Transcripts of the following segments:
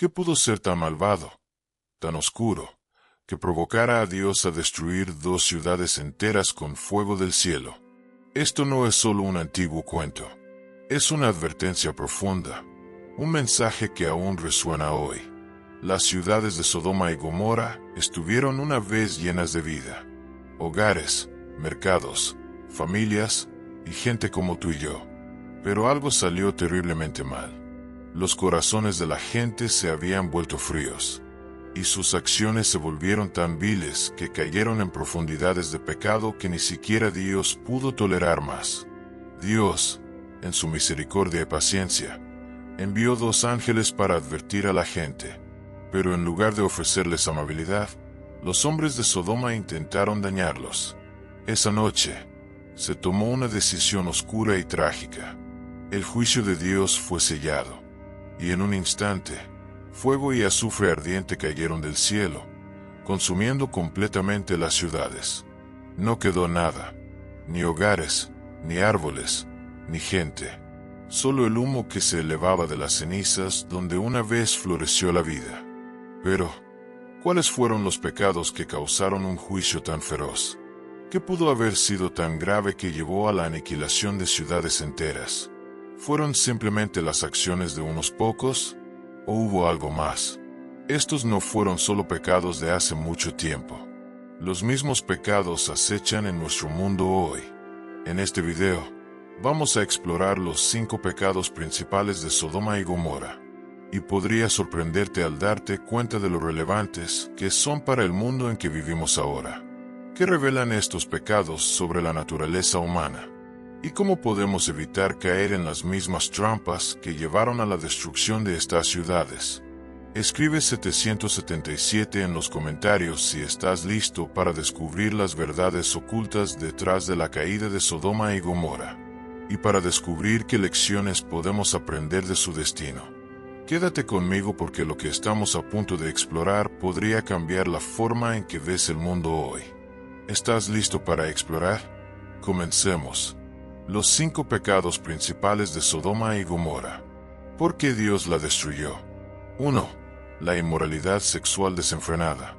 ¿Qué pudo ser tan malvado, tan oscuro, que provocara a Dios a destruir dos ciudades enteras con fuego del cielo? Esto no es solo un antiguo cuento. Es una advertencia profunda, un mensaje que aún resuena hoy. Las ciudades de Sodoma y Gomorra estuvieron una vez llenas de vida. Hogares, mercados, familias y gente como tú y yo. Pero algo salió terriblemente mal. Los corazones de la gente se habían vuelto fríos, y sus acciones se volvieron tan viles que cayeron en profundidades de pecado que ni siquiera Dios pudo tolerar más. Dios, en su misericordia y paciencia, envió 2 ángeles para advertir a la gente, pero en lugar de ofrecerles amabilidad, los hombres de Sodoma intentaron dañarlos. Esa noche, se tomó una decisión oscura y trágica. El juicio de Dios fue sellado, y en un instante, fuego y azufre ardiente cayeron del cielo, consumiendo completamente las ciudades. No quedó nada, ni hogares, ni árboles, ni gente. Solo el humo que se elevaba de las cenizas donde una vez floreció la vida. Pero, ¿cuáles fueron los pecados que causaron un juicio tan feroz? ¿Qué pudo haber sido tan grave que llevó a la aniquilación de ciudades enteras? ¿Fueron simplemente las acciones de unos pocos? ¿O hubo algo más? Estos no fueron solo pecados de hace mucho tiempo. Los mismos pecados acechan en nuestro mundo hoy. En este video, vamos a explorar los 5 pecados principales de Sodoma y Gomorra. Y podría sorprenderte al darte cuenta de lo relevantes que son para el mundo en que vivimos ahora. ¿Qué revelan estos pecados sobre la naturaleza humana? ¿Y cómo podemos evitar caer en las mismas trampas que llevaron a la destrucción de estas ciudades? Escribe 777 en los comentarios si estás listo para descubrir las verdades ocultas detrás de la caída de Sodoma y Gomorra, y para descubrir qué lecciones podemos aprender de su destino. Quédate conmigo porque lo que estamos a punto de explorar podría cambiar la forma en que ves el mundo hoy. ¿Estás listo para explorar? Comencemos. Los 5 pecados principales de Sodoma y Gomorra. ¿Por qué Dios la destruyó? 1. La inmoralidad sexual desenfrenada.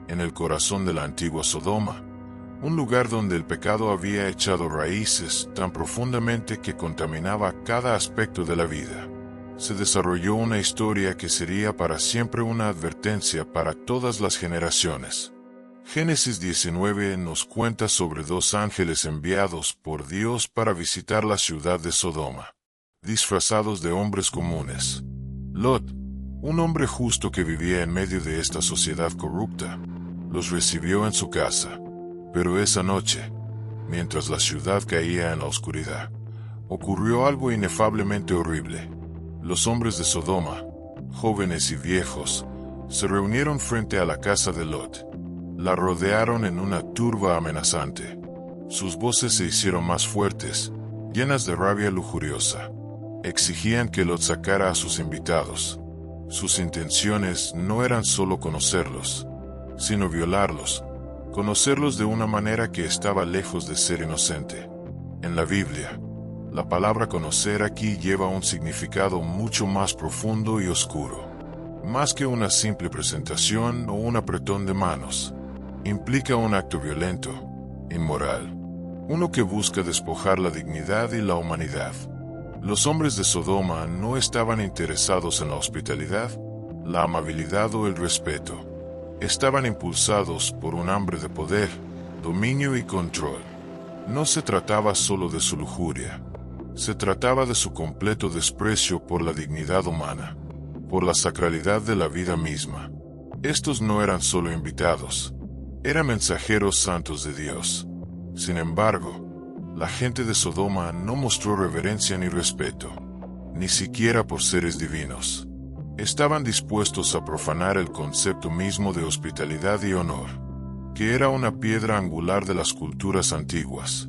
En el corazón de la antigua Sodoma, un lugar donde el pecado había echado raíces tan profundamente que contaminaba cada aspecto de la vida, se desarrolló una historia que sería para siempre una advertencia para todas las generaciones. Génesis 19 nos cuenta sobre 2 ángeles enviados por Dios para visitar la ciudad de Sodoma, disfrazados de hombres comunes. Lot, un hombre justo que vivía en medio de esta sociedad corrupta, los recibió en su casa. Pero esa noche, mientras la ciudad caía en la oscuridad, ocurrió algo inefablemente horrible. Los hombres de Sodoma, jóvenes y viejos, se reunieron frente a la casa de Lot. La rodearon en una turba amenazante. Sus voces se hicieron más fuertes, llenas de rabia lujuriosa. Exigían que Lot sacara a sus invitados. Sus intenciones no eran solo conocerlos, sino violarlos, conocerlos de una manera que estaba lejos de ser inocente. En la Biblia, la palabra conocer aquí lleva un significado mucho más profundo y oscuro. Más que una simple presentación o un apretón de manos, implica un acto violento, inmoral, uno que busca despojar la dignidad y la humanidad. Los hombres de Sodoma no estaban interesados en la hospitalidad, la amabilidad o el respeto. Estaban impulsados por un hambre de poder, dominio y control. No se trataba solo de su lujuria, se trataba de su completo desprecio por la dignidad humana, por la sacralidad de la vida misma. Estos no eran solo invitados, eran mensajeros santos de Dios. Sin embargo, la gente de Sodoma no mostró reverencia ni respeto, ni siquiera por seres divinos. Estaban dispuestos a profanar el concepto mismo de hospitalidad y honor, que era una piedra angular de las culturas antiguas.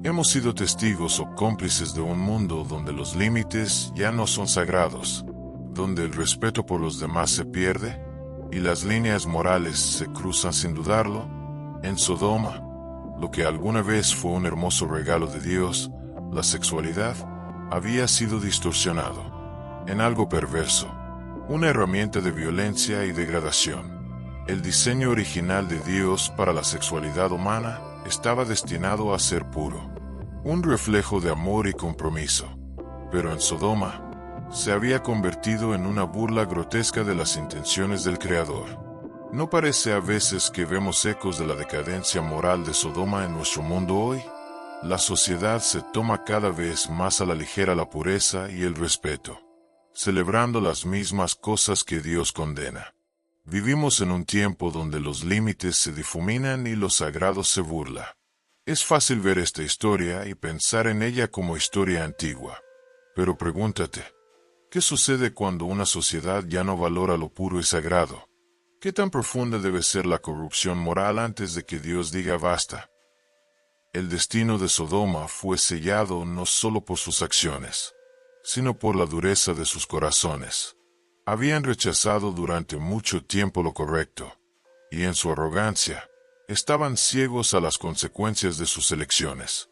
Hemos sido testigos o cómplices de un mundo donde los límites ya no son sagrados, donde el respeto por los demás se pierde, y las líneas morales se cruzan sin dudarlo. En Sodoma, lo que alguna vez fue un hermoso regalo de Dios, la sexualidad, había sido distorsionado en algo perverso. una herramienta de violencia y degradación. El diseño original de Dios para la sexualidad humana estaba destinado a ser puro, un reflejo de amor y compromiso. Pero en Sodoma, se había convertido en una burla grotesca de las intenciones del Creador. ¿No parece a veces que vemos ecos de la decadencia moral de Sodoma en nuestro mundo hoy? La sociedad se toma cada vez más a la ligera la pureza y el respeto, celebrando las mismas cosas que Dios condena. Vivimos en un tiempo donde los límites se difuminan y lo sagrado se burla. Es fácil ver esta historia y pensar en ella como historia antigua. Pero pregúntate, ¿qué sucede cuando una sociedad ya no valora lo puro y sagrado? ¿Qué tan profunda debe ser la corrupción moral antes de que Dios diga basta? El destino de Sodoma fue sellado no solo por sus acciones, sino por la dureza de sus corazones. Habían rechazado durante mucho tiempo lo correcto, y en su arrogancia, estaban ciegos a las consecuencias de sus elecciones.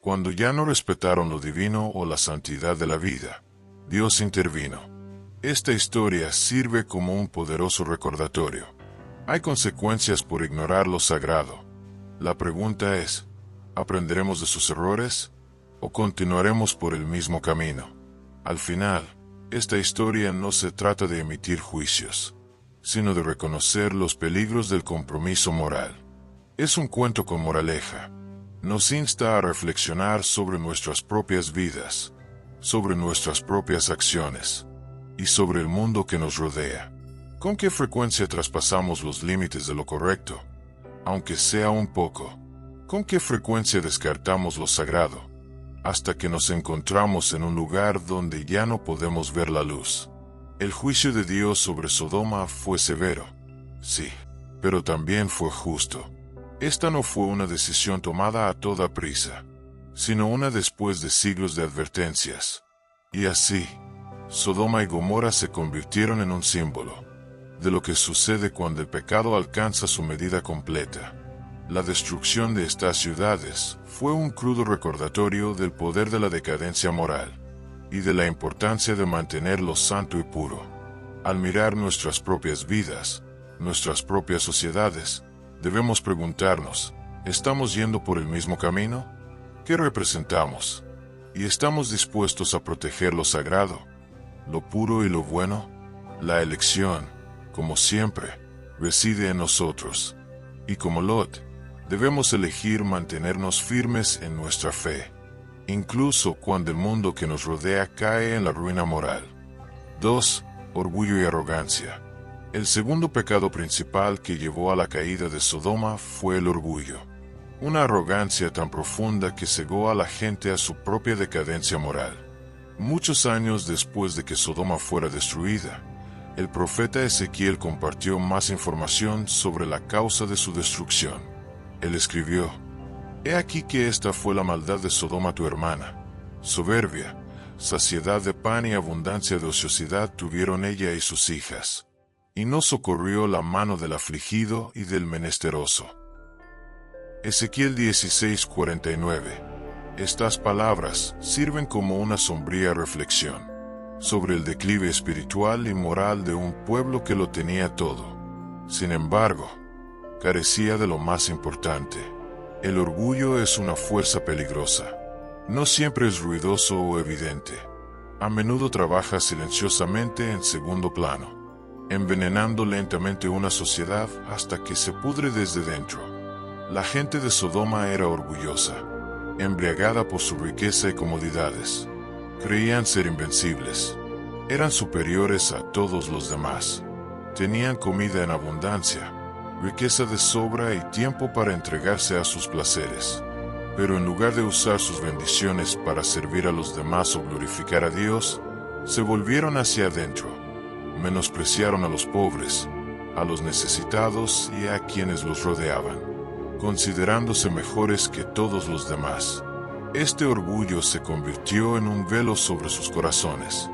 Cuando ya no respetaron lo divino o la santidad de la vida, Dios intervino. Esta historia sirve como un poderoso recordatorio. Hay consecuencias por ignorar lo sagrado. La pregunta es, ¿aprenderemos de sus errores o continuaremos por el mismo camino? Al final, esta historia no se trata de emitir juicios, sino de reconocer los peligros del compromiso moral. Es un cuento con moraleja. Nos insta a reflexionar sobre nuestras propias vidas, sobre nuestras propias acciones y sobre el mundo que nos rodea. ¿Con qué frecuencia traspasamos los límites de lo correcto, aunque sea un poco? ¿Con qué frecuencia descartamos lo sagrado, hasta que nos encontramos en un lugar donde ya no podemos ver la luz? El juicio de Dios sobre Sodoma fue severo, sí, pero también fue justo. Esta no fue una decisión tomada a toda prisa, sino una después de siglos de advertencias. Y así, Sodoma y Gomorra se convirtieron en un símbolo de lo que sucede cuando el pecado alcanza su medida completa. La destrucción de estas ciudades fue un crudo recordatorio del poder de la decadencia moral y de la importancia de mantenerlo santo y puro. Al mirar nuestras propias vidas, nuestras propias sociedades, debemos preguntarnos, ¿estamos yendo por el mismo camino? ¿Qué representamos? ¿Y estamos dispuestos a proteger lo sagrado, lo puro y lo bueno? La elección, como siempre, reside en nosotros. Y como Lot, debemos elegir mantenernos firmes en nuestra fe, incluso cuando el mundo que nos rodea cae en la ruina moral. 2. Orgullo y arrogancia. El segundo pecado principal que llevó a la caída de Sodoma fue el orgullo. Una arrogancia tan profunda que cegó a la gente a su propia decadencia moral. Muchos años después de que Sodoma fuera destruida, el profeta Ezequiel compartió más información sobre la causa de su destrucción. Él escribió, «He aquí que esta fue la maldad de Sodoma tu hermana. Soberbia, saciedad de pan y abundancia de ociosidad tuvieron ella y sus hijas. Y no socorrió la mano del afligido y del menesteroso». Ezequiel 16:49. Estas palabras sirven como una sombría reflexión sobre el declive espiritual y moral de un pueblo que lo tenía todo. Sin embargo, carecía de lo más importante. El orgullo es una fuerza peligrosa. No siempre es ruidoso o evidente. A menudo trabaja silenciosamente en segundo plano, envenenando lentamente una sociedad hasta que se pudre desde dentro. La gente de Sodoma era orgullosa, embriagada por su riqueza y comodidades. Creían ser invencibles. Eran superiores a todos los demás. Tenían comida en abundancia, riqueza de sobra y tiempo para entregarse a sus placeres. Pero en lugar de usar sus bendiciones para servir a los demás o glorificar a Dios, se volvieron hacia adentro. Menospreciaron a los pobres, a los necesitados y a quienes los rodeaban, considerándose mejores que todos los demás. Este orgullo se convirtió en un velo sobre sus corazones,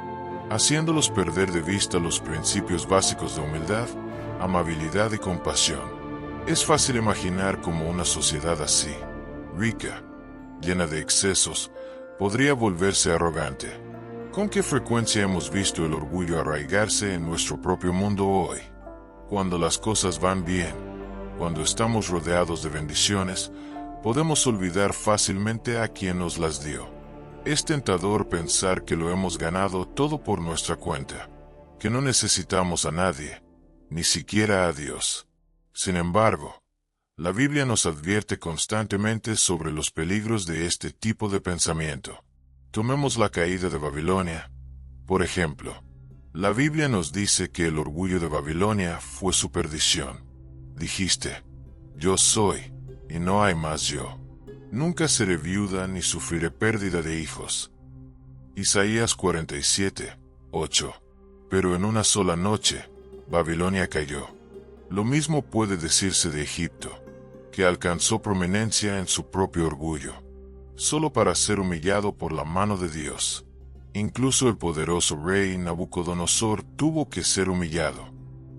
haciéndolos perder de vista los principios básicos de humildad, amabilidad y compasión. Es fácil imaginar cómo una sociedad así, rica, llena de excesos, podría volverse arrogante, ¿Con qué frecuencia hemos visto el orgullo arraigarse en nuestro propio mundo hoy? Cuando las cosas van bien, cuando estamos rodeados de bendiciones, podemos olvidar fácilmente a quien nos las dio. Es tentador pensar que lo hemos ganado todo por nuestra cuenta, que no necesitamos a nadie, ni siquiera a Dios. Sin embargo, la Biblia nos advierte constantemente sobre los peligros de este tipo de pensamiento. Tomemos la caída de Babilonia, por ejemplo. La Biblia nos dice que el orgullo de Babilonia fue su perdición. Dijiste, yo soy, y no hay más yo. Nunca seré viuda ni sufriré pérdida de hijos. Isaías 47, 8. Pero en una sola noche, Babilonia cayó. Lo mismo puede decirse de Egipto, que alcanzó prominencia en su propio orgullo, solo para ser humillado por la mano de Dios. Incluso el poderoso rey Nabucodonosor tuvo que ser humillado,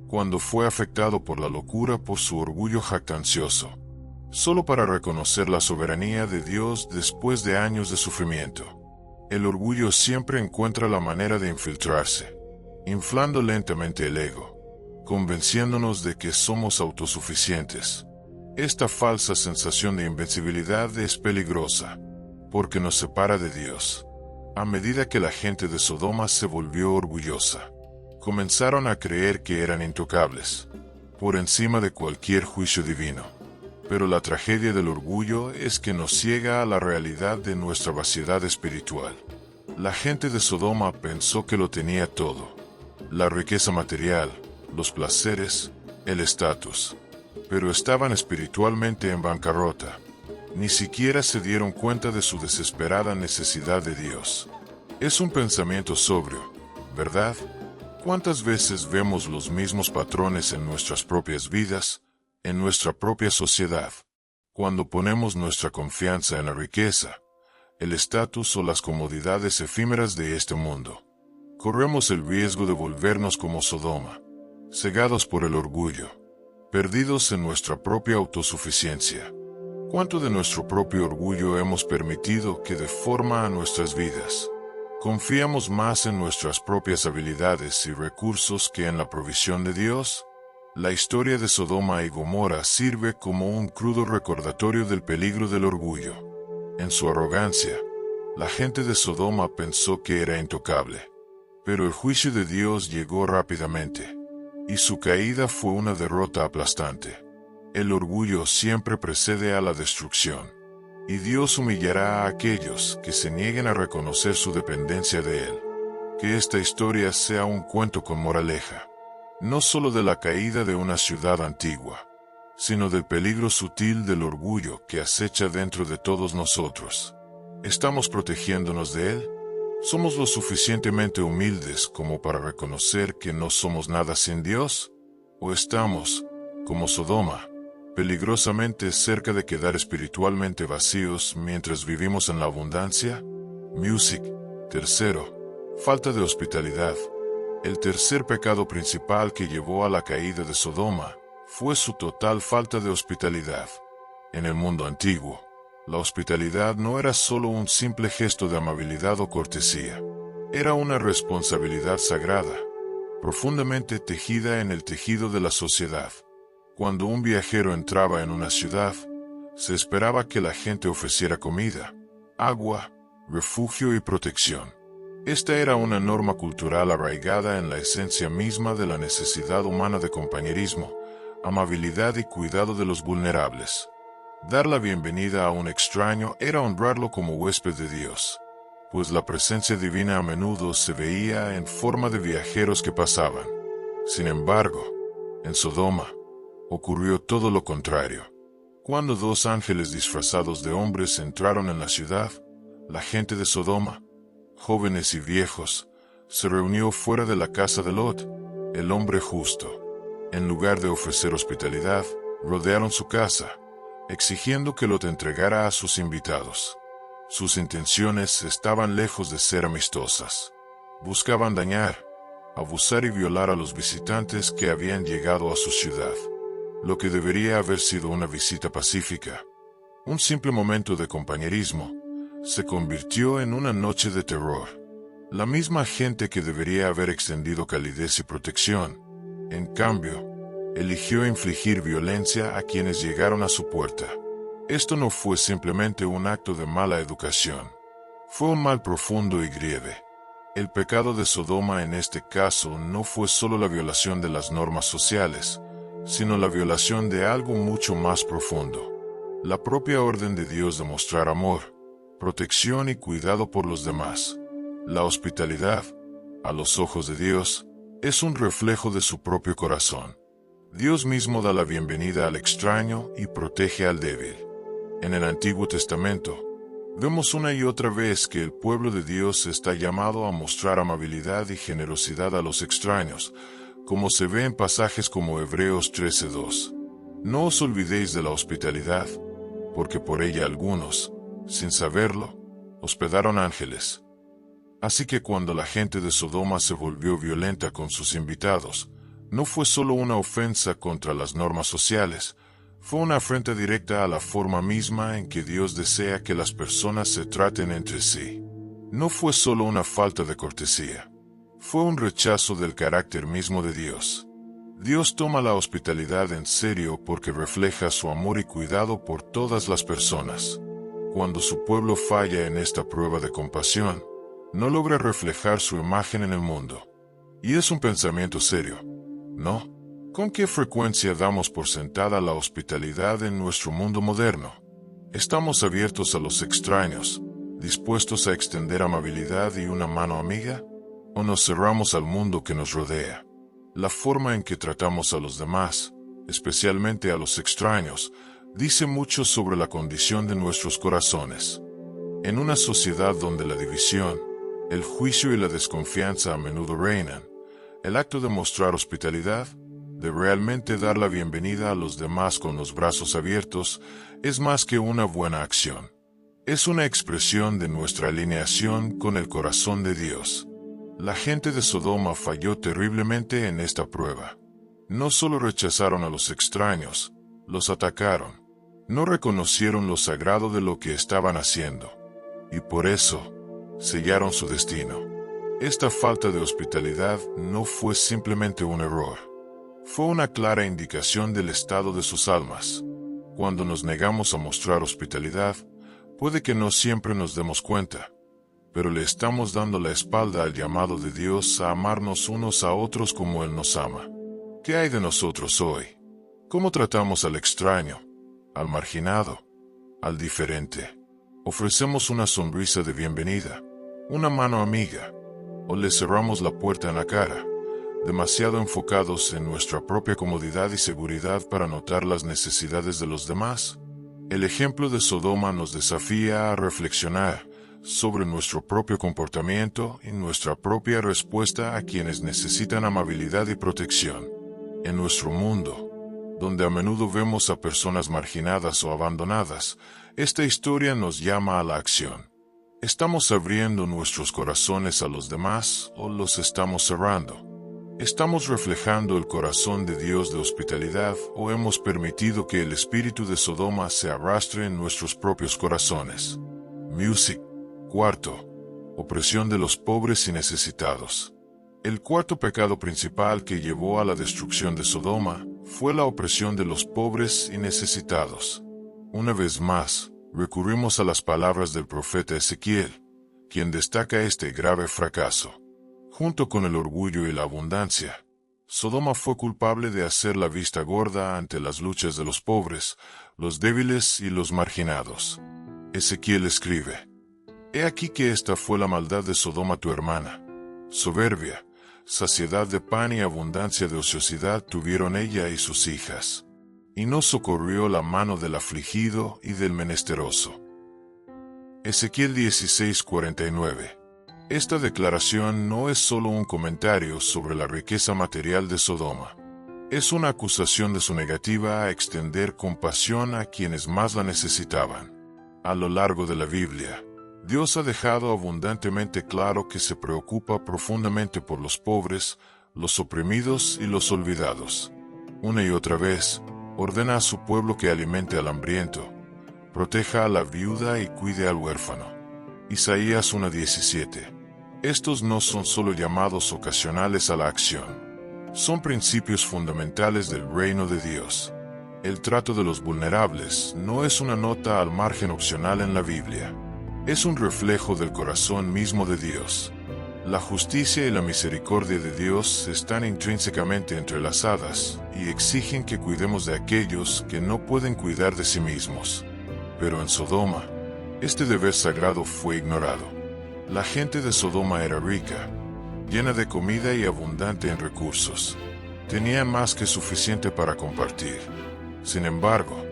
cuando fue afectado por la locura por su orgullo jactancioso, solo para reconocer la soberanía de Dios después de años de sufrimiento. El orgullo siempre encuentra la manera de infiltrarse, inflando lentamente el ego, convenciéndonos de que somos autosuficientes. Esta falsa sensación de invencibilidad es peligrosa, porque nos separa de Dios. A medida que la gente de Sodoma se volvió orgullosa, comenzaron a creer que eran intocables, por encima de cualquier juicio divino. Pero la tragedia del orgullo es que nos ciega a la realidad de nuestra vaciedad espiritual. La gente de Sodoma pensó que lo tenía todo: la riqueza material, los placeres, el estatus. Pero estaban espiritualmente en bancarrota. Ni siquiera se dieron cuenta de su desesperada necesidad de Dios. Es un pensamiento sobrio, ¿verdad? ¿Cuántas veces vemos los mismos patrones en nuestras propias vidas, en nuestra propia sociedad? Cuando ponemos nuestra confianza en la riqueza, el estatus o las comodidades efímeras de este mundo, corremos el riesgo de volvernos como Sodoma, cegados por el orgullo, perdidos en nuestra propia autosuficiencia. ¿Cuánto de nuestro propio orgullo hemos permitido que deforma a nuestras vidas? ¿Confiamos más en nuestras propias habilidades y recursos que en la provisión de Dios? La historia de Sodoma y Gomorra sirve como un crudo recordatorio del peligro del orgullo. En su arrogancia, la gente de Sodoma pensó que era intocable. Pero el juicio de Dios llegó rápidamente, y su caída fue una derrota aplastante. El orgullo siempre precede a la destrucción, y Dios humillará a aquellos que se nieguen a reconocer su dependencia de Él. Que esta historia sea un cuento con moraleja, no solo de la caída de una ciudad antigua, sino del peligro sutil del orgullo que acecha dentro de todos nosotros. ¿Estamos protegiéndonos de él? ¿Somos lo suficientemente humildes como para reconocer que no somos nada sin Dios? ¿O estamos, como Sodoma, peligrosamente cerca de quedar espiritualmente vacíos mientras vivimos en la abundancia? Music. Tercero, falta de hospitalidad. El tercer pecado principal que llevó a la caída de Sodoma fue su total falta de hospitalidad. En el mundo antiguo, la hospitalidad no era solo un simple gesto de amabilidad o cortesía. Era una responsabilidad sagrada, profundamente tejida en el tejido de la sociedad. Cuando un viajero entraba en una ciudad, se esperaba que la gente ofreciera comida, agua, refugio y protección. Esta era una norma cultural arraigada en la esencia misma de la necesidad humana de compañerismo, amabilidad y cuidado de los vulnerables. Dar la bienvenida a un extraño era honrarlo como huésped de Dios, pues la presencia divina a menudo se veía en forma de viajeros que pasaban. Sin embargo, en Sodoma, ocurrió todo lo contrario. Cuando dos ángeles disfrazados de hombres entraron en la ciudad, la gente de Sodoma, jóvenes y viejos, se reunió fuera de la casa de Lot, el hombre justo. En lugar de ofrecer hospitalidad, rodearon su casa, exigiendo que Lot entregara a sus invitados. Sus intenciones estaban lejos de ser amistosas. Buscaban dañar, abusar y violar a los visitantes que habían llegado a su ciudad. Lo que debería haber sido una visita pacífica, un simple momento de compañerismo, se convirtió en una noche de terror. La misma gente que debería haber extendido calidez y protección, en cambio, eligió infligir violencia a quienes llegaron a su puerta. Esto no fue simplemente un acto de mala educación. Fue un mal profundo y grave. El pecado de Sodoma en este caso no fue solo la violación de las normas sociales, sino la violación de algo mucho más profundo. La propia orden de Dios de mostrar amor, protección y cuidado por los demás. La hospitalidad, a los ojos de Dios, es un reflejo de su propio corazón. Dios mismo da la bienvenida al extraño y protege al débil. En el Antiguo Testamento, vemos una y otra vez que el pueblo de Dios está llamado a mostrar amabilidad y generosidad a los extraños, como se ve en pasajes como Hebreos 13:2. No os olvidéis de la hospitalidad, porque por ella algunos, sin saberlo, hospedaron ángeles. Así que cuando la gente de Sodoma se volvió violenta con sus invitados, no fue solo una ofensa contra las normas sociales, fue una afrenta directa a la forma misma en que Dios desea que las personas se traten entre sí. No fue solo una falta de cortesía, fue un rechazo del carácter mismo de Dios. Dios toma la hospitalidad en serio porque refleja su amor y cuidado por todas las personas. Cuando su pueblo falla en esta prueba de compasión, no logra reflejar su imagen en el mundo. Y es un pensamiento serio, ¿no? ¿Con qué frecuencia damos por sentada la hospitalidad en nuestro mundo moderno? ¿Estamos abiertos a los extraños, dispuestos a extender amabilidad y una mano amiga? ¿O nos cerramos al mundo que nos rodea? La forma en que tratamos a los demás, especialmente a los extraños, dice mucho sobre la condición de nuestros corazones. En una sociedad donde la división, el juicio y la desconfianza a menudo reinan, el acto de mostrar hospitalidad, de realmente dar la bienvenida a los demás con los brazos abiertos, es más que una buena acción. Es una expresión de nuestra alineación con el corazón de Dios. La gente de Sodoma falló terriblemente en esta prueba. No solo rechazaron a los extraños, los atacaron. No reconocieron lo sagrado de lo que estaban haciendo. Y por eso, sellaron su destino. Esta falta de hospitalidad no fue simplemente un error. Fue una clara indicación del estado de sus almas. Cuando nos negamos a mostrar hospitalidad, puede que no siempre nos demos cuenta, pero le estamos dando la espalda al llamado de Dios a amarnos unos a otros como Él nos ama. ¿Qué hay de nosotros hoy? ¿Cómo tratamos al extraño, al marginado, al diferente? ¿Ofrecemos una sonrisa de bienvenida, una mano amiga, o le cerramos la puerta en la cara, demasiado enfocados en nuestra propia comodidad y seguridad para notar las necesidades de los demás? El ejemplo de Sodoma nos desafía a reflexionar sobre nuestro propio comportamiento y nuestra propia respuesta a quienes necesitan amabilidad y protección. En nuestro mundo, donde a menudo vemos a personas marginadas o abandonadas, esta historia nos llama a la acción. ¿Estamos abriendo nuestros corazones a los demás o los estamos cerrando? ¿Estamos reflejando el corazón de Dios de hospitalidad o hemos permitido que el espíritu de Sodoma se arrastre en nuestros propios corazones? Music. Cuarto, opresión de los pobres y necesitados. El cuarto pecado principal que llevó a la destrucción de Sodoma fue la opresión de los pobres y necesitados. Una vez más, recurrimos a las palabras del profeta Ezequiel, quien destaca este grave fracaso. Junto con el orgullo y la abundancia, Sodoma fue culpable de hacer la vista gorda ante las luchas de los pobres, los débiles y los marginados. Ezequiel escribe: He aquí que esta fue la maldad de Sodoma tu hermana. Soberbia, saciedad de pan y abundancia de ociosidad tuvieron ella y sus hijas. Y no socorrió la mano del afligido y del menesteroso. Ezequiel 16:49. Esta declaración no es solo un comentario sobre la riqueza material de Sodoma. Es una acusación de su negativa a extender compasión a quienes más la necesitaban. A lo largo de la Biblia, Dios ha dejado abundantemente claro que se preocupa profundamente por los pobres, los oprimidos y los olvidados. Una y otra vez, ordena a su pueblo que alimente al hambriento, proteja a la viuda y cuide al huérfano. Isaías 1:17. Estos no son solo llamados ocasionales a la acción. Son principios fundamentales del reino de Dios. El trato de los vulnerables no es una nota al margen opcional en la Biblia. Es un reflejo del corazón mismo de Dios. La justicia y la misericordia de Dios están intrínsecamente entrelazadas y exigen que cuidemos de aquellos que no pueden cuidar de sí mismos. Pero en Sodoma, este deber sagrado fue ignorado. La gente de Sodoma era rica, llena de comida y abundante en recursos. Tenían más que suficiente para compartir. Sin embargo,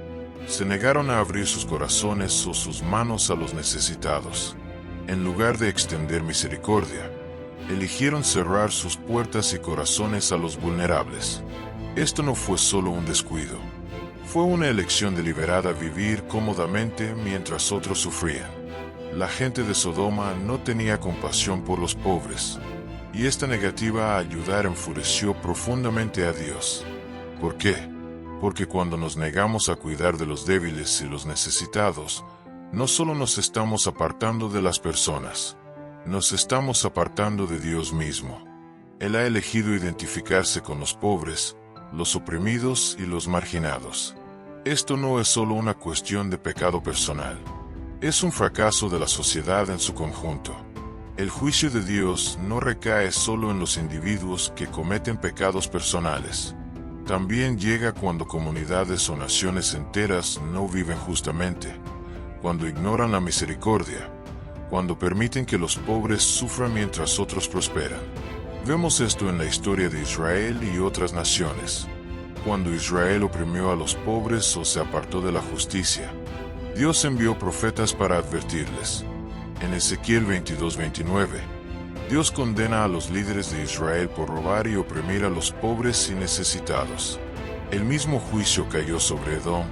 se negaron a abrir sus corazones o sus manos a los necesitados. En lugar de extender misericordia, eligieron cerrar sus puertas y corazones a los vulnerables. Esto no fue solo un descuido. Fue una elección deliberada vivir cómodamente mientras otros sufrían. La gente de Sodoma no tenía compasión por los pobres, y esta negativa a ayudar enfureció profundamente a Dios. ¿Por qué? Porque cuando nos negamos a cuidar de los débiles y los necesitados, no solo nos estamos apartando de las personas, nos estamos apartando de Dios mismo. Él ha elegido identificarse con los pobres, los oprimidos y los marginados. Esto no es solo una cuestión de pecado personal. Es un fracaso de la sociedad en su conjunto. El juicio de Dios no recae solo en los individuos que cometen pecados personales. También llega cuando comunidades o naciones enteras no viven justamente, cuando ignoran la misericordia, cuando permiten que los pobres sufran mientras otros prosperan. Vemos esto en la historia de Israel y otras naciones. Cuando Israel oprimió a los pobres o se apartó de la justicia, Dios envió profetas para advertirles. En Ezequiel 22:29, Dios condena a los líderes de Israel por robar y oprimir a los pobres y necesitados. El mismo juicio cayó sobre Edom,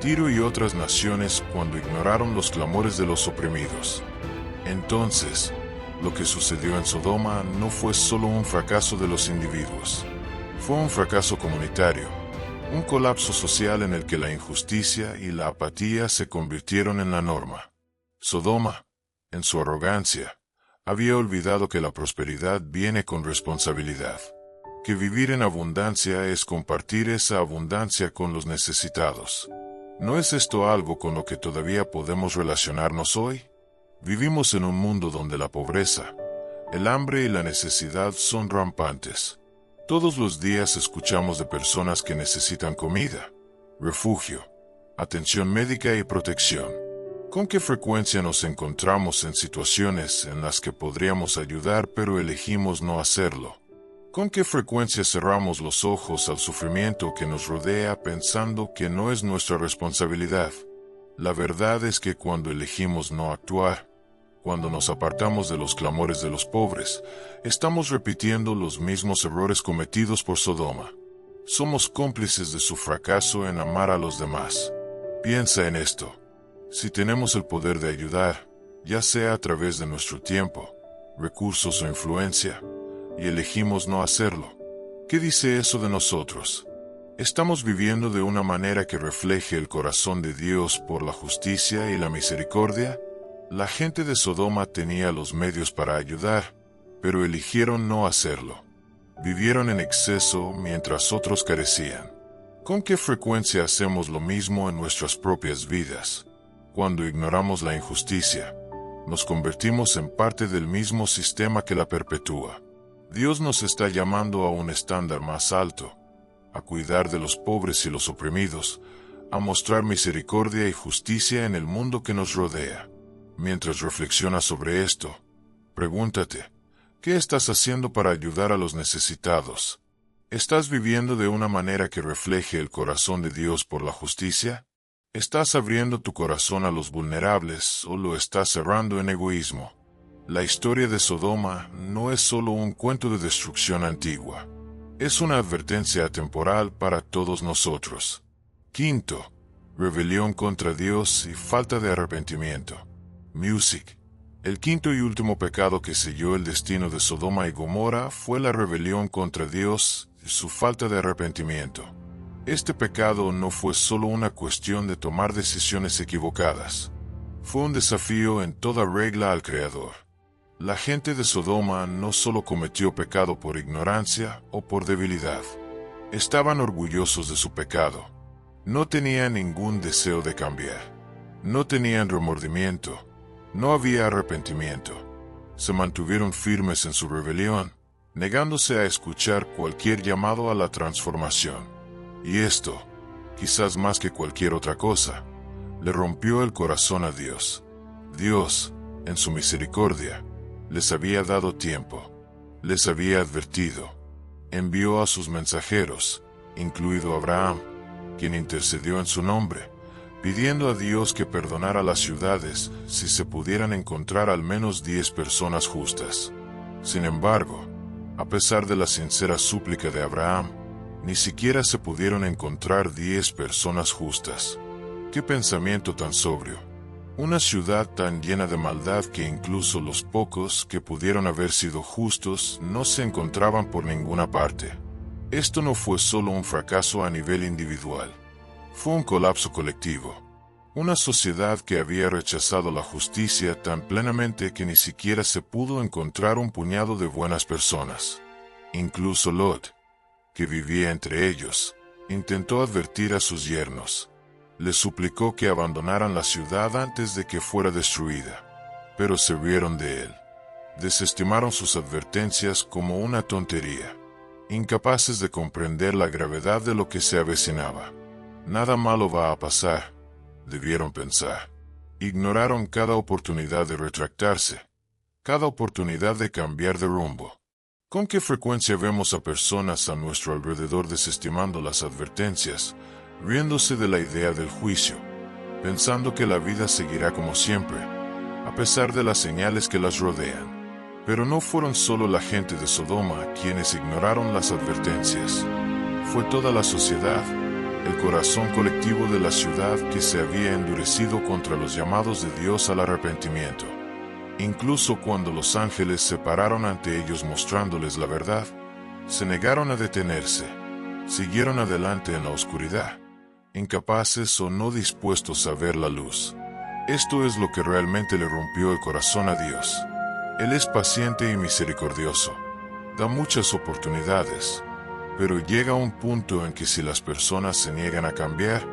Tiro y otras naciones cuando ignoraron los clamores de los oprimidos. Entonces, lo que sucedió en Sodoma no fue solo un fracaso de los individuos. Fue un fracaso comunitario, un colapso social en el que la injusticia y la apatía se convirtieron en la norma. Sodoma, en su arrogancia, había olvidado que la prosperidad viene con responsabilidad, que vivir en abundancia es compartir esa abundancia con los necesitados. ¿No es esto algo con lo que todavía podemos relacionarnos hoy? Vivimos en un mundo donde la pobreza, el hambre y la necesidad son rampantes. Todos los días escuchamos de personas que necesitan comida, refugio, atención médica y protección. ¿Con qué frecuencia nos encontramos en situaciones en las que podríamos ayudar pero elegimos no hacerlo? ¿Con qué frecuencia cerramos los ojos al sufrimiento que nos rodea pensando que no es nuestra responsabilidad? La verdad es que cuando elegimos no actuar, cuando nos apartamos de los clamores de los pobres, estamos repitiendo los mismos errores cometidos por Sodoma. Somos cómplices de su fracaso en amar a los demás. Piensa en esto. Si tenemos el poder de ayudar, ya sea a través de nuestro tiempo, recursos o influencia, y elegimos no hacerlo, ¿qué dice eso de nosotros? ¿Estamos viviendo de una manera que refleje el corazón de Dios por la justicia y la misericordia? La gente de Sodoma tenía los medios para ayudar, pero eligieron no hacerlo. Vivieron en exceso mientras otros carecían. ¿Con qué frecuencia hacemos lo mismo en nuestras propias vidas? Cuando ignoramos la injusticia, nos convertimos en parte del mismo sistema que la perpetúa. Dios nos está llamando a un estándar más alto, a cuidar de los pobres y los oprimidos, a mostrar misericordia y justicia en el mundo que nos rodea. Mientras reflexionas sobre esto, pregúntate, ¿qué estás haciendo para ayudar a los necesitados? ¿Estás viviendo de una manera que refleje el corazón de Dios por la justicia? ¿Estás abriendo tu corazón a los vulnerables o lo estás cerrando en egoísmo? La historia de Sodoma no es solo un cuento de destrucción antigua. Es una advertencia atemporal para todos nosotros. Quinto, rebelión contra Dios y falta de arrepentimiento. Music. El quinto y último pecado que selló el destino de Sodoma y Gomorra fue la rebelión contra Dios y su falta de arrepentimiento. Este pecado no fue solo una cuestión de tomar decisiones equivocadas. Fue un desafío en toda regla al Creador. La gente de Sodoma no solo cometió pecado por ignorancia o por debilidad. Estaban orgullosos de su pecado. No tenían ningún deseo de cambiar. No tenían remordimiento. No había arrepentimiento. Se mantuvieron firmes en su rebelión, negándose a escuchar cualquier llamado a la transformación. Y esto, quizás más que cualquier otra cosa, le rompió el corazón a Dios. Dios, en su misericordia, les había dado tiempo. Les había advertido. Envió a sus mensajeros, incluido Abraham, quien intercedió en su nombre, pidiendo a Dios que perdonara las ciudades si se pudieran encontrar al menos 10 personas justas. Sin embargo, a pesar de la sincera súplica de Abraham, ni siquiera se pudieron encontrar 10 personas justas. ¡Qué pensamiento tan sobrio! Una ciudad tan llena de maldad que incluso los pocos que pudieron haber sido justos no se encontraban por ninguna parte. Esto no fue solo un fracaso a nivel individual. Fue un colapso colectivo. Una sociedad que había rechazado la justicia tan plenamente que ni siquiera se pudo encontrar un puñado de buenas personas. Incluso Lot, que vivía entre ellos, intentó advertir a sus yernos. Les suplicó que abandonaran la ciudad antes de que fuera destruida, pero se rieron de él. Desestimaron sus advertencias como una tontería, incapaces de comprender la gravedad de lo que se avecinaba. Nada malo va a pasar, debieron pensar. Ignoraron cada oportunidad de retractarse, cada oportunidad de cambiar de rumbo. ¿Con qué frecuencia vemos a personas a nuestro alrededor desestimando las advertencias, riéndose de la idea del juicio, pensando que la vida seguirá como siempre, a pesar de las señales que las rodean? Pero no fueron solo la gente de Sodoma quienes ignoraron las advertencias. Fue toda la sociedad, el corazón colectivo de la ciudad que se había endurecido contra los llamados de Dios al arrepentimiento. Incluso cuando los ángeles se pararon ante ellos mostrándoles la verdad, se negaron a detenerse, siguieron adelante en la oscuridad, incapaces o no dispuestos a ver la luz. Esto es lo que realmente le rompió el corazón a Dios. Él es paciente y misericordioso, da muchas oportunidades, pero llega un punto en que si las personas se niegan a cambiar,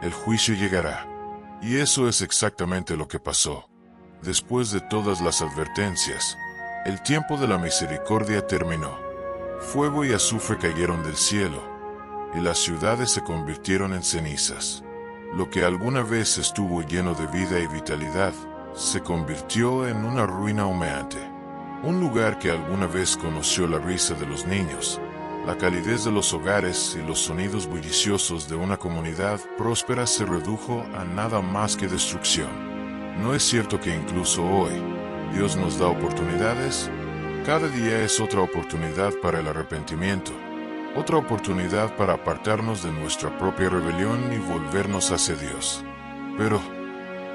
el juicio llegará. Y eso es exactamente lo que pasó. Después de todas las advertencias, el tiempo de la misericordia terminó. Fuego y azufre cayeron del cielo, y las ciudades se convirtieron en cenizas. Lo que alguna vez estuvo lleno de vida y vitalidad, se convirtió en una ruina humeante. Un lugar que alguna vez conoció la risa de los niños, la calidez de los hogares y los sonidos bulliciosos de una comunidad próspera se redujo a nada más que destrucción. ¿No es cierto que incluso hoy, Dios nos da oportunidades? Cada día es otra oportunidad para el arrepentimiento, otra oportunidad para apartarnos de nuestra propia rebelión y volvernos hacia Dios. Pero,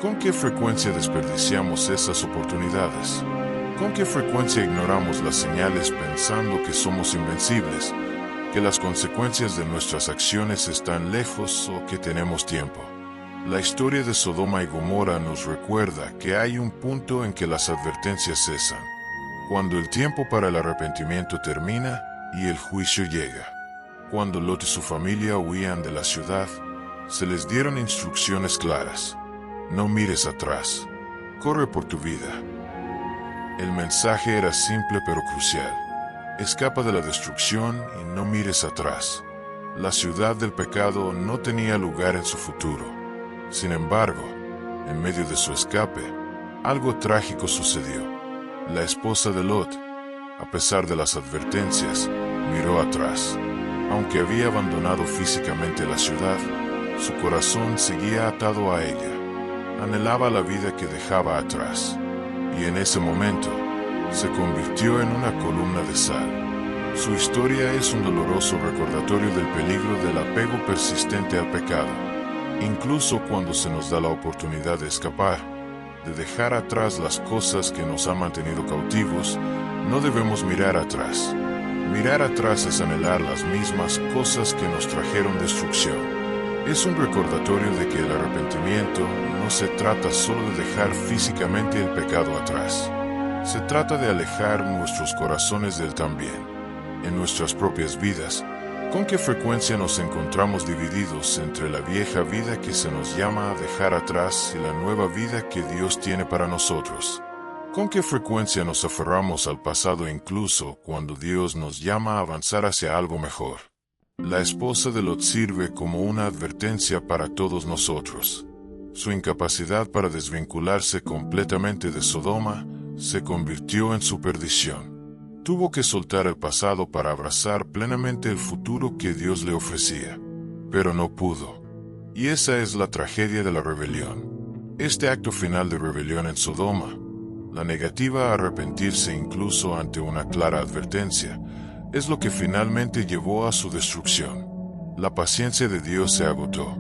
¿con qué frecuencia desperdiciamos esas oportunidades? ¿Con qué frecuencia ignoramos las señales pensando que somos invencibles, que las consecuencias de nuestras acciones están lejos o que tenemos tiempo? La historia de Sodoma y Gomorra nos recuerda que hay un punto en que las advertencias cesan, cuando el tiempo para el arrepentimiento termina y el juicio llega. Cuando Lot y su familia huían de la ciudad, se les dieron instrucciones claras. No mires atrás. Corre por tu vida. El mensaje era simple pero crucial. Escapa de la destrucción y no mires atrás. La ciudad del pecado no tenía lugar en su futuro. Sin embargo, en medio de su escape, algo trágico sucedió. La esposa de Lot, a pesar de las advertencias, miró atrás. Aunque había abandonado físicamente la ciudad, su corazón seguía atado a ella. Anhelaba la vida que dejaba atrás. Y en ese momento, se convirtió en una columna de sal. Su historia es un doloroso recordatorio del peligro del apego persistente al pecado. Incluso cuando se nos da la oportunidad de escapar, de dejar atrás las cosas que nos han mantenido cautivos, no debemos mirar atrás. Mirar atrás es anhelar las mismas cosas que nos trajeron destrucción. Es un recordatorio de que el arrepentimiento no se trata solo de dejar físicamente el pecado atrás. Se trata de alejar nuestros corazones del también. En nuestras propias vidas, ¿con qué frecuencia nos encontramos divididos entre la vieja vida que se nos llama a dejar atrás y la nueva vida que Dios tiene para nosotros? ¿Con qué frecuencia nos aferramos al pasado incluso cuando Dios nos llama a avanzar hacia algo mejor? La esposa de Lot sirve como una advertencia para todos nosotros. Su incapacidad para desvincularse completamente de Sodoma se convirtió en su perdición. Tuvo que soltar el pasado para abrazar plenamente el futuro que Dios le ofrecía. Pero no pudo. Y esa es la tragedia de la rebelión. Este acto final de rebelión en Sodoma, la negativa a arrepentirse incluso ante una clara advertencia, es lo que finalmente llevó a su destrucción. La paciencia de Dios se agotó.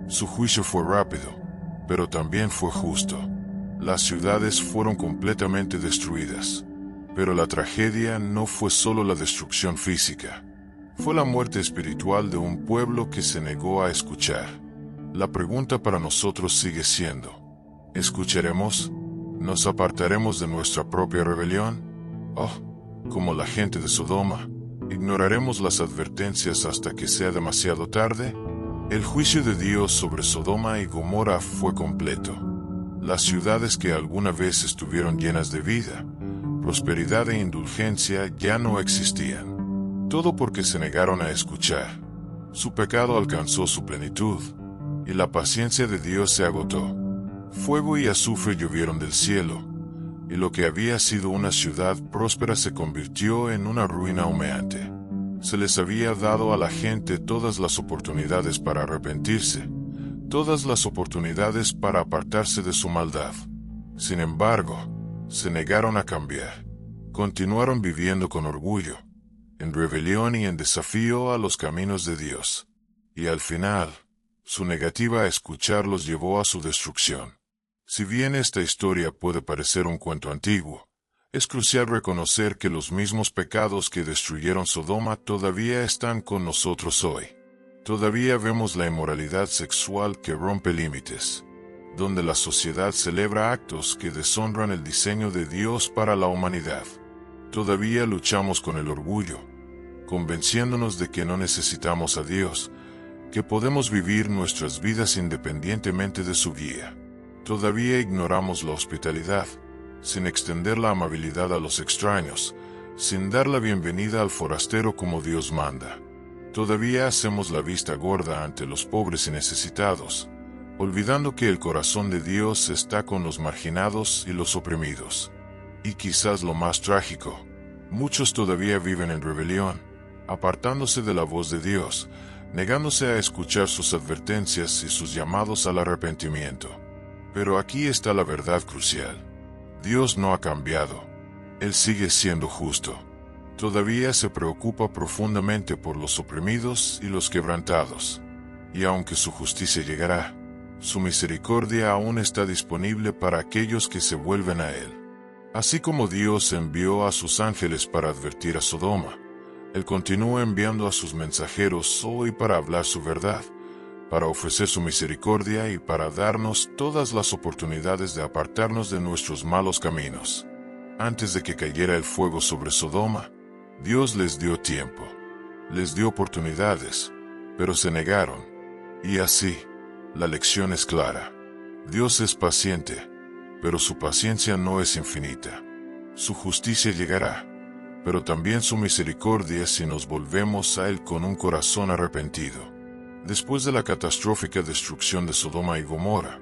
Su juicio fue rápido, pero también fue justo. Las ciudades fueron completamente destruidas. Pero la tragedia no fue solo la destrucción física. Fue la muerte espiritual de un pueblo que se negó a escuchar. La pregunta para nosotros sigue siendo: ¿escucharemos? ¿Nos apartaremos de nuestra propia rebelión? Como la gente de Sodoma, ¿ignoraremos las advertencias hasta que sea demasiado tarde? El juicio de Dios sobre Sodoma y Gomorra fue completo. Las ciudades que alguna vez estuvieron llenas de vida, prosperidad e indulgencia ya no existían. Todo porque se negaron a escuchar. Su pecado alcanzó su plenitud, y la paciencia de Dios se agotó. Fuego y azufre llovieron del cielo, y lo que había sido una ciudad próspera se convirtió en una ruina humeante. Se les había dado a la gente todas las oportunidades para arrepentirse, todas las oportunidades para apartarse de su maldad. Sin embargo, se negaron a cambiar. Continuaron viviendo con orgullo, en rebelión y en desafío a los caminos de Dios. Y al final, su negativa a escuchar los llevó a su destrucción. Si bien esta historia puede parecer un cuento antiguo, es crucial reconocer que los mismos pecados que destruyeron Sodoma todavía están con nosotros hoy. Todavía vemos la inmoralidad sexual que rompe límites, donde la sociedad celebra actos que deshonran el diseño de Dios para la humanidad. Todavía luchamos con el orgullo, convenciéndonos de que no necesitamos a Dios, que podemos vivir nuestras vidas independientemente de su guía. Todavía ignoramos la hospitalidad, sin extender la amabilidad a los extraños, sin dar la bienvenida al forastero como Dios manda. Todavía hacemos la vista gorda ante los pobres y necesitados, olvidando que el corazón de Dios está con los marginados y los oprimidos. Y quizás lo más trágico, muchos todavía viven en rebelión, apartándose de la voz de Dios, negándose a escuchar sus advertencias y sus llamados al arrepentimiento. Pero aquí está la verdad crucial. Dios no ha cambiado. Él sigue siendo justo. Todavía se preocupa profundamente por los oprimidos y los quebrantados. Y aunque su justicia llegará, su misericordia aún está disponible para aquellos que se vuelven a Él. Así como Dios envió a sus ángeles para advertir a Sodoma, Él continúa enviando a sus mensajeros hoy para hablar su verdad, para ofrecer su misericordia y para darnos todas las oportunidades de apartarnos de nuestros malos caminos. Antes de que cayera el fuego sobre Sodoma, Dios les dio tiempo, les dio oportunidades, pero se negaron. Y así, la lección es clara. Dios es paciente, pero su paciencia no es infinita. Su justicia llegará, pero también su misericordia si nos volvemos a Él con un corazón arrepentido. Después de la catastrófica destrucción de Sodoma y Gomorra,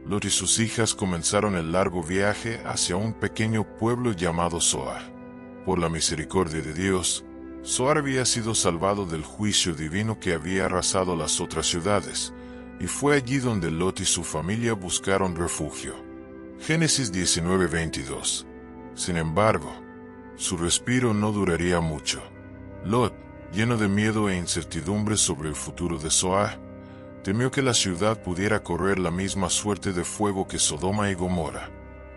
Lot y sus hijas comenzaron el largo viaje hacia un pequeño pueblo llamado Zoar. Por la misericordia de Dios, Zoar había sido salvado del juicio divino que había arrasado las otras ciudades, y fue allí donde Lot y su familia buscaron refugio. Génesis 19:22. Sin embargo, su respiro no duraría mucho. Lot, lleno de miedo e incertidumbre sobre el futuro de Zoar, temió que la ciudad pudiera correr la misma suerte de fuego que Sodoma y Gomorra.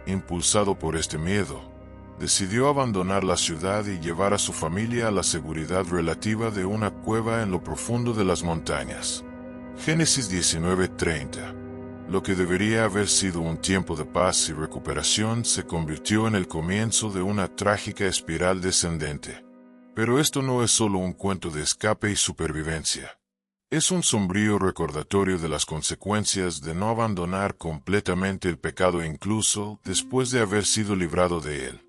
Impulsado por este miedo, decidió abandonar la ciudad y llevar a su familia a la seguridad relativa de una cueva en lo profundo de las montañas. Génesis 19:30. Lo que debería haber sido un tiempo de paz y recuperación se convirtió en el comienzo de una trágica espiral descendente. Pero esto no es solo un cuento de escape y supervivencia. Es un sombrío recordatorio de las consecuencias de no abandonar completamente el pecado incluso después de haber sido librado de él.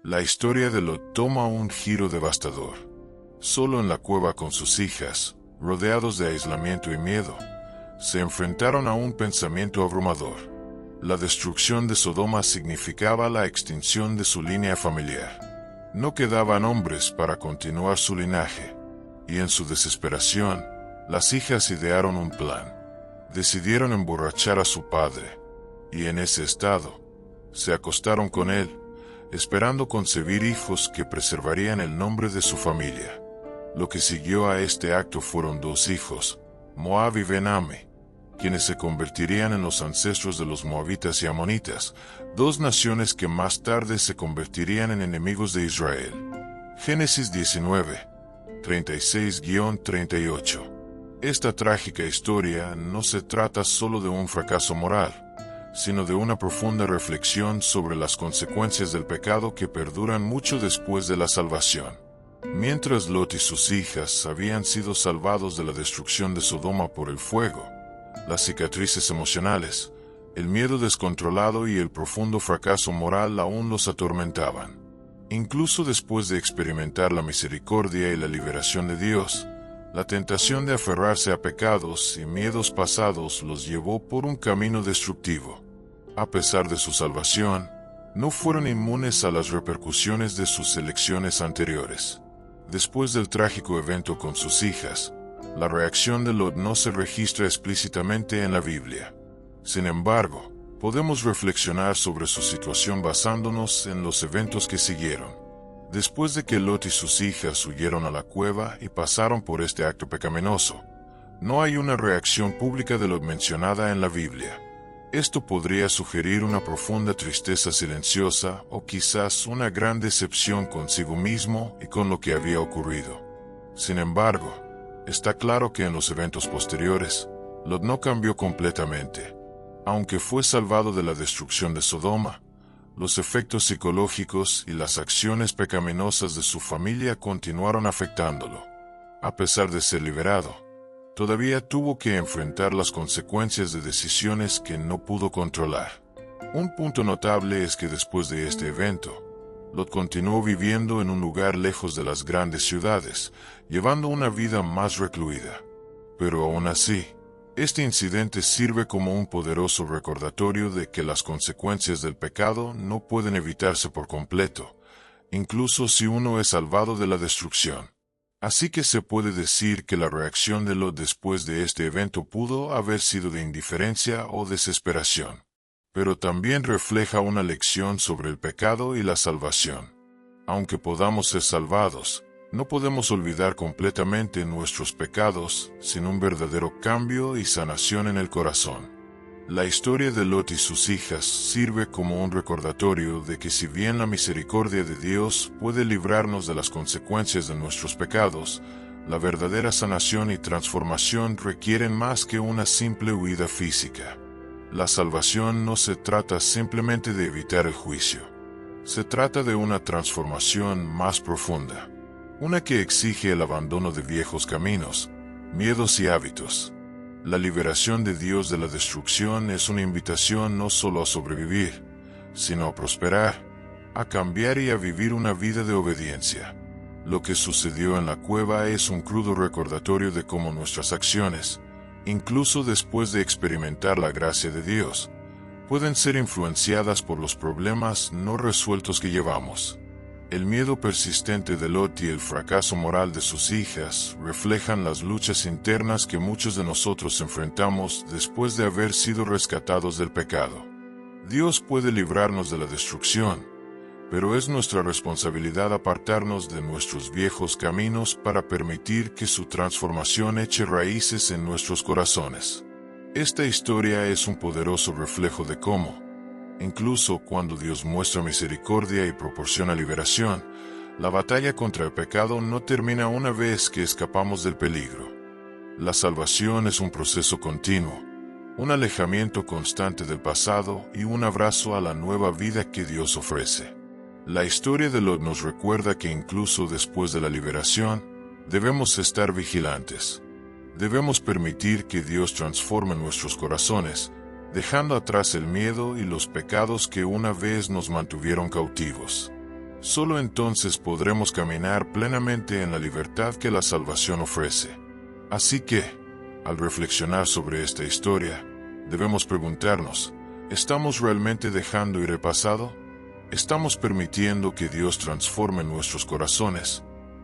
La historia de Lot toma un giro devastador. Solo en la cueva con sus hijas, rodeados de aislamiento y miedo, se enfrentaron a un pensamiento abrumador. La destrucción de Sodoma significaba la extinción de su línea familiar. No quedaban hombres para continuar su linaje, y en su desesperación, las hijas idearon un plan. Decidieron emborrachar a su padre, y en ese estado, se acostaron con él, esperando concebir hijos que preservarían el nombre de su familia. Lo que siguió a este acto fueron dos hijos, Moab y Ben-Ami, quienes se convertirían en los ancestros de los moabitas y amonitas, dos naciones que más tarde se convertirían en enemigos de Israel. Génesis 19, 36-38. Esta trágica historia no se trata solo de un fracaso moral, sino de una profunda reflexión sobre las consecuencias del pecado que perduran mucho después de la salvación. Mientras Lot y sus hijas habían sido salvados de la destrucción de Sodoma por el fuego, las cicatrices emocionales, el miedo descontrolado y el profundo fracaso moral aún los atormentaban. Incluso después de experimentar la misericordia y la liberación de Dios, la tentación de aferrarse a pecados y miedos pasados los llevó por un camino destructivo. A pesar de su salvación, no fueron inmunes a las repercusiones de sus elecciones anteriores. Después del trágico evento con sus hijas, la reacción de Lot no se registra explícitamente en la Biblia. Sin embargo, podemos reflexionar sobre su situación basándonos en los eventos que siguieron. Después de que Lot y sus hijas huyeron a la cueva y pasaron por este acto pecaminoso, no hay una reacción pública de Lot mencionada en la Biblia. Esto podría sugerir una profunda tristeza silenciosa o quizás una gran decepción consigo mismo y con lo que había ocurrido. Sin embargo, está claro que en los eventos posteriores, Lot no cambió completamente. Aunque fue salvado de la destrucción de Sodoma, los efectos psicológicos y las acciones pecaminosas de su familia continuaron afectándolo. A pesar de ser liberado, todavía tuvo que enfrentar las consecuencias de decisiones que no pudo controlar. Un punto notable es que después de este evento, Lot continuó viviendo en un lugar lejos de las grandes ciudades, llevando una vida más recluida. Pero aún así, este incidente sirve como un poderoso recordatorio de que las consecuencias del pecado no pueden evitarse por completo, incluso si uno es salvado de la destrucción. Así que se puede decir que la reacción de Lot después de este evento pudo haber sido de indiferencia o desesperación. Pero también refleja una lección sobre el pecado y la salvación. Aunque podamos ser salvados, no podemos olvidar completamente nuestros pecados sin un verdadero cambio y sanación en el corazón. La historia de Lot y sus hijas sirve como un recordatorio de que si bien la misericordia de Dios puede librarnos de las consecuencias de nuestros pecados, la verdadera sanación y transformación requieren más que una simple huida física. La salvación no se trata simplemente de evitar el juicio. Se trata de una transformación más profunda, una que exige el abandono de viejos caminos, miedos y hábitos. La liberación de Dios de la destrucción es una invitación no solo a sobrevivir, sino a prosperar, a cambiar y a vivir una vida de obediencia. Lo que sucedió en la cueva es un crudo recordatorio de cómo nuestras acciones, incluso después de experimentar la gracia de Dios, pueden ser influenciadas por los problemas no resueltos que llevamos. El miedo persistente de Lot y el fracaso moral de sus hijas reflejan las luchas internas que muchos de nosotros enfrentamos después de haber sido rescatados del pecado. Dios puede librarnos de la destrucción, pero es nuestra responsabilidad apartarnos de nuestros viejos caminos para permitir que su transformación eche raíces en nuestros corazones. Esta historia es un poderoso reflejo de cómo, incluso cuando Dios muestra misericordia y proporciona liberación, la batalla contra el pecado no termina una vez que escapamos del peligro. La salvación es un proceso continuo, un alejamiento constante del pasado y un abrazo a la nueva vida que Dios ofrece. La historia de Lot nos recuerda que incluso después de la liberación, debemos estar vigilantes. Debemos permitir que Dios transforme nuestros corazones, dejando atrás el miedo y los pecados que una vez nos mantuvieron cautivos. Solo entonces podremos caminar plenamente en la libertad que la salvación ofrece. Así que, al reflexionar sobre esta historia, debemos preguntarnos, ¿estamos realmente dejando ir el pasado? ¿Estamos permitiendo que Dios transforme nuestros corazones?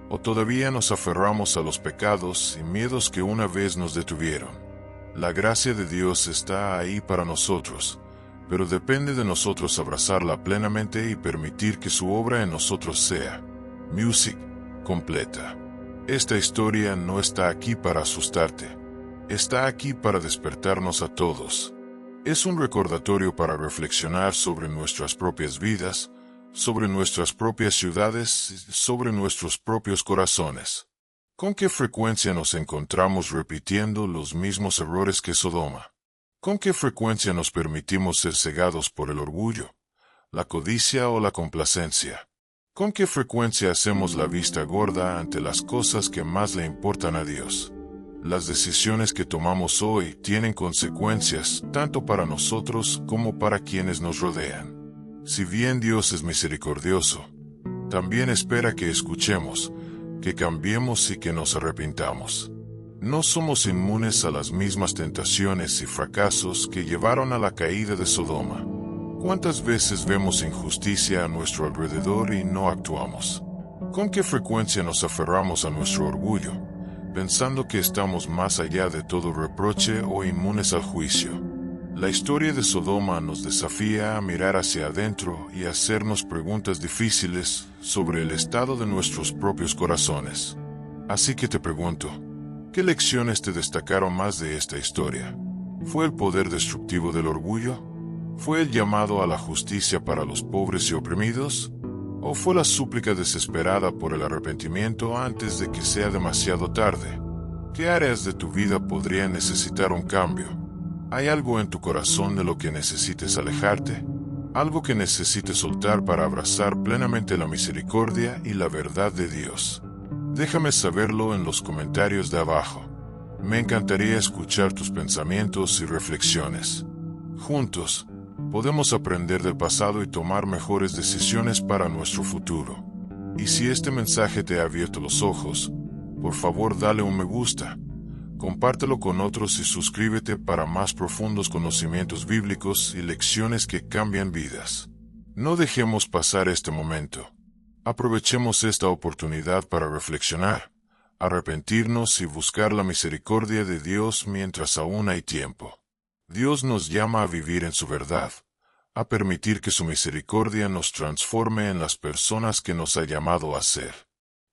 ¿O todavía nos aferramos a los pecados y miedos que una vez nos detuvieron? La gracia de Dios está ahí para nosotros, pero depende de nosotros abrazarla plenamente y permitir que su obra en nosotros sea music completa. Esta historia no está aquí para asustarte. Está aquí para despertarnos a todos. Es un recordatorio para reflexionar sobre nuestras propias vidas, sobre nuestras propias ciudades, sobre nuestros propios corazones. ¿Con qué frecuencia nos encontramos repitiendo los mismos errores que Sodoma? ¿Con qué frecuencia nos permitimos ser cegados por el orgullo, la codicia o la complacencia? ¿Con qué frecuencia hacemos la vista gorda ante las cosas que más le importan a Dios? Las decisiones que tomamos hoy tienen consecuencias tanto para nosotros como para quienes nos rodean. Si bien Dios es misericordioso, también espera que escuchemos, que cambiemos y que nos arrepintamos. No somos inmunes a las mismas tentaciones y fracasos que llevaron a la caída de Sodoma. ¿Cuántas veces vemos injusticia a nuestro alrededor y no actuamos? ¿Con qué frecuencia nos aferramos a nuestro orgullo, pensando que estamos más allá de todo reproche o inmunes al juicio? La historia de Sodoma nos desafía a mirar hacia adentro y hacernos preguntas difíciles sobre el estado de nuestros propios corazones. Así que te pregunto, ¿qué lecciones te destacaron más de esta historia? ¿Fue el poder destructivo del orgullo? ¿Fue el llamado a la justicia para los pobres y oprimidos? ¿O fue la súplica desesperada por el arrepentimiento antes de que sea demasiado tarde? ¿Qué áreas de tu vida podrían necesitar un cambio? ¿Hay algo en tu corazón de lo que necesites alejarte? ¿Algo que necesites soltar para abrazar plenamente la misericordia y la verdad de Dios? Déjame saberlo en los comentarios de abajo. Me encantaría escuchar tus pensamientos y reflexiones. Juntos, podemos aprender del pasado y tomar mejores decisiones para nuestro futuro. Y si este mensaje te ha abierto los ojos, por favor dale un me gusta. Compártelo con otros y suscríbete para más profundos conocimientos bíblicos y lecciones que cambian vidas. No dejemos pasar este momento. Aprovechemos esta oportunidad para reflexionar, arrepentirnos y buscar la misericordia de Dios mientras aún hay tiempo. Dios nos llama a vivir en su verdad, a permitir que su misericordia nos transforme en las personas que nos ha llamado a ser.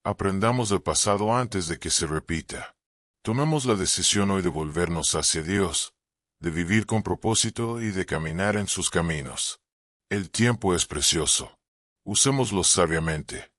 Aprendamos del pasado antes de que se repita. Tomemos la decisión hoy de volvernos hacia Dios, de vivir con propósito y de caminar en sus caminos. El tiempo es precioso. Usémoslo sabiamente.